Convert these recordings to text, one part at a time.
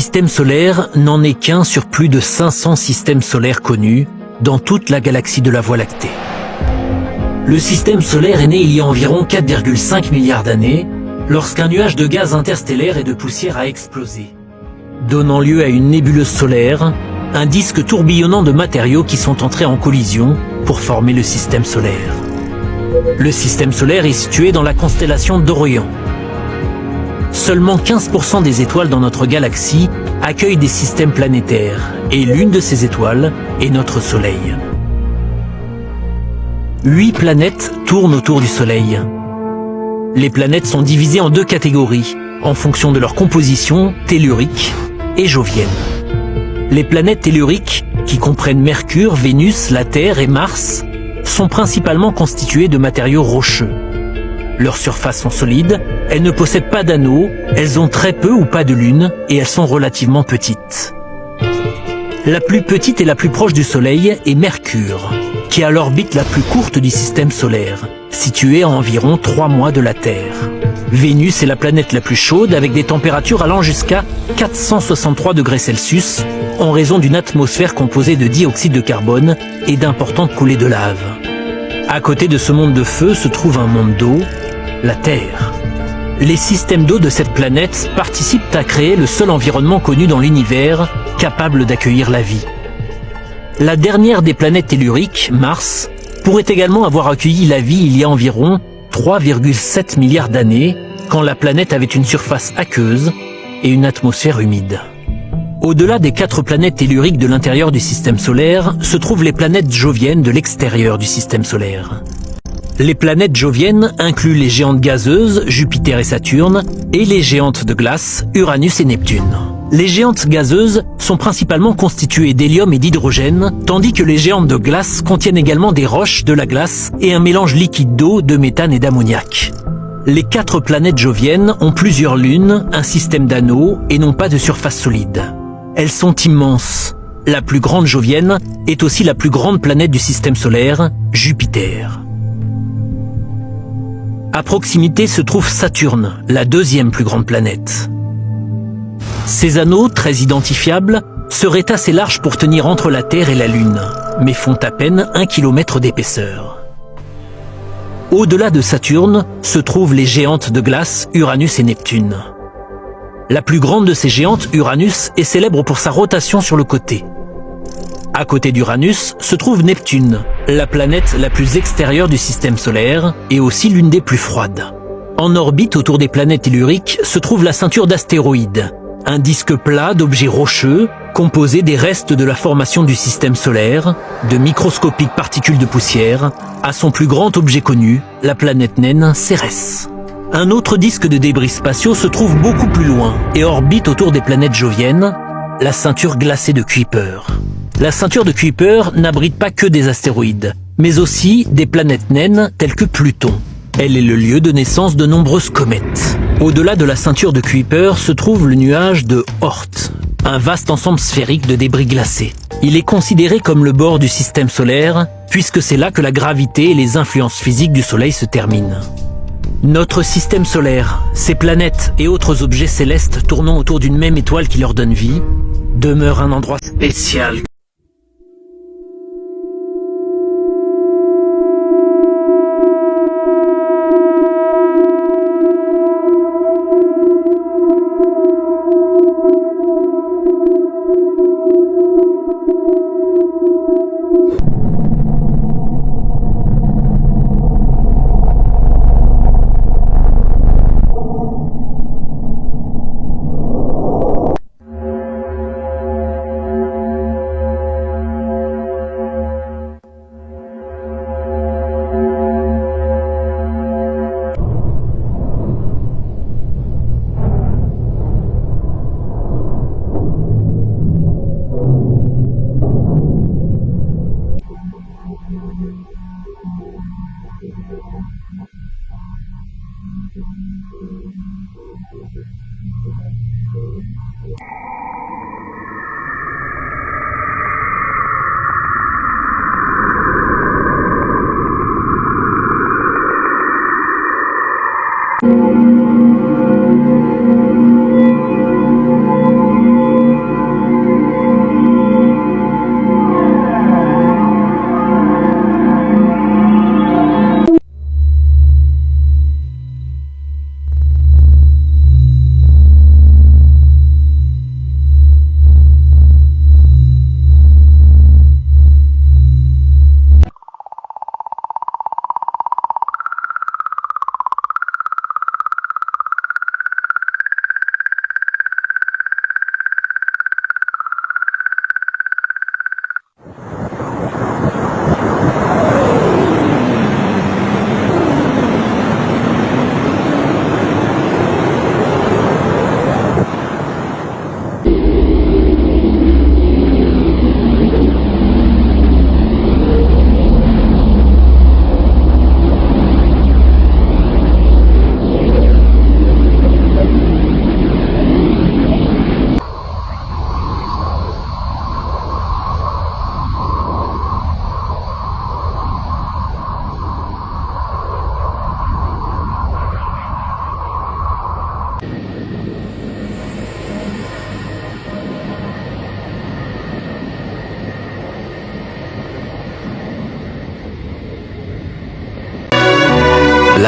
système solaire n'en est qu'un sur plus de 500 systèmes solaires connus dans toute la galaxie de la Voie lactée. Le système solaire est né il y a environ 4,5 milliards d'années, lorsqu'un nuage de gaz interstellaire et de poussière a explosé, donnant lieu à une nébuleuse solaire, un disque tourbillonnant de matériaux qui sont entrés en collision pour former le système solaire. Le système solaire est situé dans la constellation d'Orion. Seulement 15% des étoiles dans notre galaxie accueillent des systèmes planétaires, et l'une de ces étoiles est notre Soleil. 8 planètes tournent autour du Soleil. Les planètes sont divisées en 2 catégories, en fonction de leur composition tellurique et jovienne. Les planètes telluriques, qui comprennent Mercure, Vénus, la Terre et Mars, sont principalement constituées de matériaux rocheux. Leurs surfaces sont solides, elles ne possèdent pas d'anneaux, elles ont très peu ou pas de lune et elles sont relativement petites. La plus petite et la plus proche du Soleil est Mercure, qui a l'orbite la plus courte du système solaire, située à environ 3 mois de la Terre. Vénus est la planète la plus chaude avec des températures allant jusqu'à 463 degrés Celsius en raison d'une atmosphère composée de dioxyde de carbone et d'importantes coulées de lave. À côté de ce monde de feu se trouve un monde d'eau, la Terre. Les systèmes d'eau de cette planète participent à créer le seul environnement connu dans l'univers capable d'accueillir la vie. La dernière des planètes telluriques, Mars, pourrait également avoir accueilli la vie il y a environ 3,7 milliards d'années, quand la planète avait une surface aqueuse et une atmosphère humide. Au-delà des 4 planètes telluriques de l'intérieur du système solaire, se trouvent les planètes joviennes de l'extérieur du système solaire. Les planètes joviennes incluent les géantes gazeuses, Jupiter et Saturne, et les géantes de glace, Uranus et Neptune. Les géantes gazeuses sont principalement constituées d'hélium et d'hydrogène, tandis que les géantes de glace contiennent également des roches, de la glace et un mélange liquide d'eau, de méthane et d'ammoniac. Les 4 planètes joviennes ont plusieurs lunes, un système d'anneaux et n'ont pas de surface solide. Elles sont immenses. La plus grande jovienne est aussi la plus grande planète du système solaire, Jupiter. À proximité se trouve Saturne, la 2e plus grande planète. Ces anneaux, très identifiables, seraient assez larges pour tenir entre la Terre et la Lune, mais font à peine 1 km d'épaisseur. Au-delà de Saturne se trouvent les géantes de glace, Uranus et Neptune. La plus grande de ces géantes, Uranus, est célèbre pour sa rotation sur le côté. À côté d'Uranus se trouve Neptune, la planète la plus extérieure du système solaire et aussi l'une des plus froides. En orbite autour des planètes telluriques se trouve la ceinture d'astéroïdes, un disque plat d'objets rocheux composé des restes de la formation du système solaire, de microscopiques particules de poussière, à son plus grand objet connu, la planète naine Cérès. Un autre disque de débris spatiaux se trouve beaucoup plus loin et orbite autour des planètes joviennes, la ceinture glacée de Kuiper. La ceinture de Kuiper n'abrite pas que des astéroïdes, mais aussi des planètes naines telles que Pluton. Elle est le lieu de naissance de nombreuses comètes. Au-delà de la ceinture de Kuiper se trouve le nuage de Oort, un vaste ensemble sphérique de débris glacés. Il est considéré comme le bord du système solaire, puisque c'est là que la gravité et les influences physiques du Soleil se terminent. Notre système solaire, ses planètes et autres objets célestes tournant autour d'une même étoile qui leur donne vie, demeure un endroit spécial.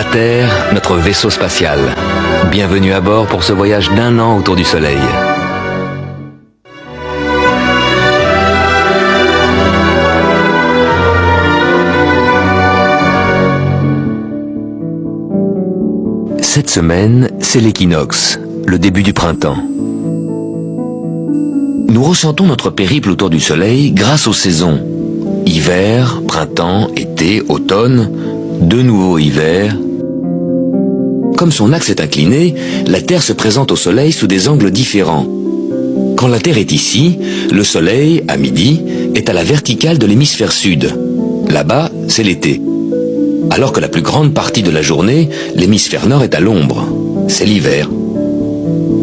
La Terre, notre vaisseau spatial. Bienvenue à bord pour ce voyage d'1 an autour du Soleil. Cette semaine, c'est l'équinoxe, le début du printemps. Nous ressentons notre périple autour du Soleil grâce aux saisons. Hiver, printemps, été, automne, de nouveau hiver. Comme son axe est incliné, la Terre se présente au Soleil sous des angles différents. Quand la Terre est ici, le Soleil, à midi, est à la verticale de l'hémisphère sud. Là-bas, c'est l'été. Alors que la plus grande partie de la journée, l'hémisphère nord est à l'ombre. C'est l'hiver.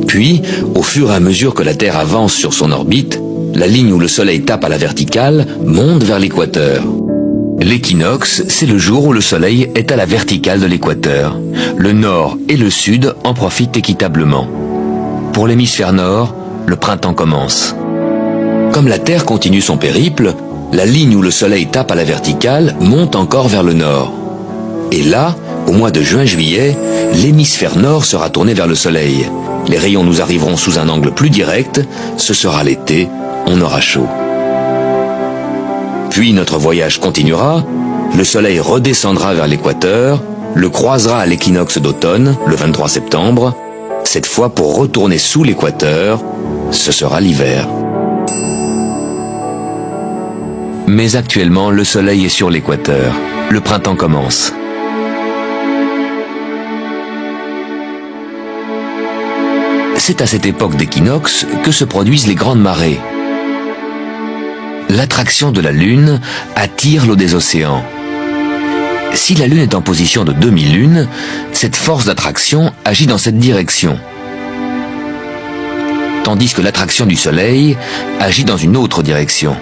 Puis, au fur et à mesure que la Terre avance sur son orbite, la ligne où le Soleil tape à la verticale monte vers l'équateur. L'équinoxe, c'est le jour où le Soleil est à la verticale de l'équateur. Le nord et le sud en profitent équitablement. Pour l'hémisphère nord, le printemps commence. Comme la Terre continue son périple, la ligne où le Soleil tape à la verticale monte encore vers le nord. Et là, au mois de juin-juillet, l'hémisphère nord sera tourné vers le Soleil. Les rayons nous arriveront sous un angle plus direct, ce sera l'été, on aura chaud. Puis notre voyage continuera, le Soleil redescendra vers l'équateur, le croisera à l'équinoxe d'automne, le 23 septembre, cette fois pour retourner sous l'équateur, ce sera l'hiver. Mais actuellement, le Soleil est sur l'équateur, le printemps commence. C'est à cette époque d'équinoxe que se produisent les grandes marées. L'attraction de la Lune attire l'eau des océans. Si la Lune est en position de demi-lune, cette force d'attraction agit dans cette direction. Tandis que l'attraction du Soleil agit dans une autre direction.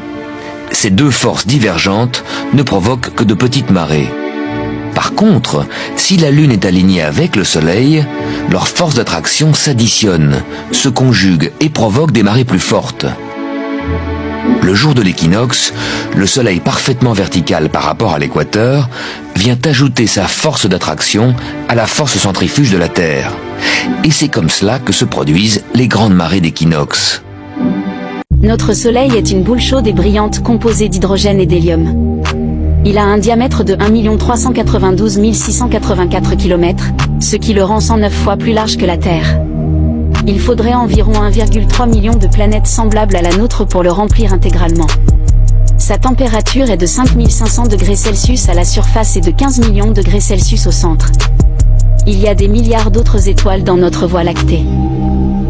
Ces deux forces divergentes ne provoquent que de petites marées. Par contre, si la Lune est alignée avec le Soleil, leurs forces d'attraction s'additionnent, se conjuguent et provoquent des marées plus fortes. Le jour de l'équinoxe, le Soleil parfaitement vertical par rapport à l'équateur vient ajouter sa force d'attraction à la force centrifuge de la Terre. Et c'est comme cela que se produisent les grandes marées d'équinoxe. Notre Soleil est une boule chaude et brillante composée d'hydrogène et d'hélium. Il a un diamètre de 1 392 684 km, ce qui le rend 109 fois plus large que la Terre. Il faudrait environ 1,3 million de planètes semblables à la nôtre pour le remplir intégralement. Sa température est de 5500 degrés Celsius à la surface et de 15 millions de degrés Celsius au centre. Il y a des milliards d'autres étoiles dans notre Voie lactée.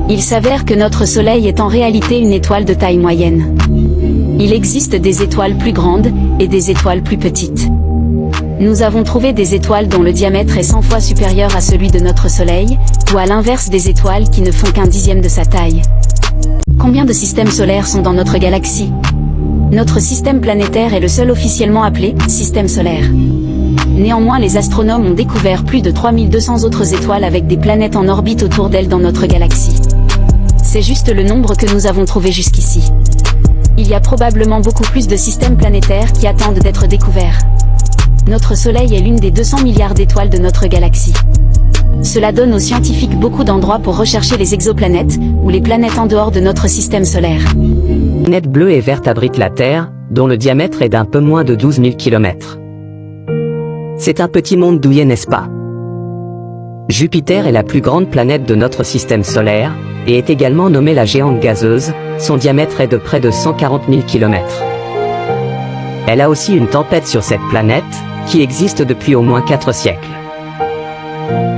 Il s'avère que notre Soleil est en réalité une étoile de taille moyenne. Il existe des étoiles plus grandes et des étoiles plus petites. Nous avons trouvé des étoiles dont le diamètre est 100 fois supérieur à celui de notre Soleil, ou à l'inverse des étoiles qui ne font qu'un dixième de sa taille. Combien de systèmes solaires sont dans notre galaxie? Notre système planétaire est le seul officiellement appelé « système solaire ». Néanmoins, les astronomes ont découvert plus de 3200 autres étoiles avec des planètes en orbite autour d'elles dans notre galaxie. C'est juste le nombre que nous avons trouvé jusqu'ici. Il y a probablement beaucoup plus de systèmes planétaires qui attendent d'être découverts. Notre Soleil est l'une des 200 milliards d'étoiles de notre galaxie. Cela donne aux scientifiques beaucoup d'endroits pour rechercher les exoplanètes, ou les planètes en dehors de notre système solaire. La planète bleue et verte abrite la Terre, dont le diamètre est d'un peu moins de 12 000 km. C'est un petit monde douillet, n'est-ce pas? Jupiter est la plus grande planète de notre système solaire, et est également nommée la géante gazeuse, son diamètre est de près de 140 000 km. Elle a aussi une tempête sur cette planète, qui existe depuis au moins 4 siècles.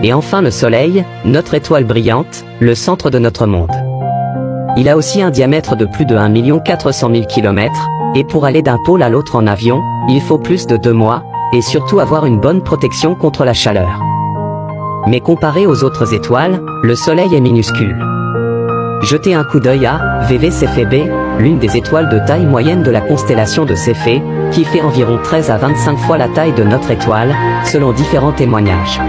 Et enfin le Soleil, notre étoile brillante, le centre de notre monde. Il a aussi un diamètre de plus de 1 400 000 km, et pour aller d'un pôle à l'autre en avion, il faut plus de 2 mois, et surtout avoir une bonne protection contre la chaleur. Mais comparé aux autres étoiles, le Soleil est minuscule. Jetez un coup d'œil à VV Céphée b, l'une des étoiles de taille moyenne de la constellation de Céphée, qui fait environ 13 à 25 fois la taille de notre étoile, selon différents témoignages.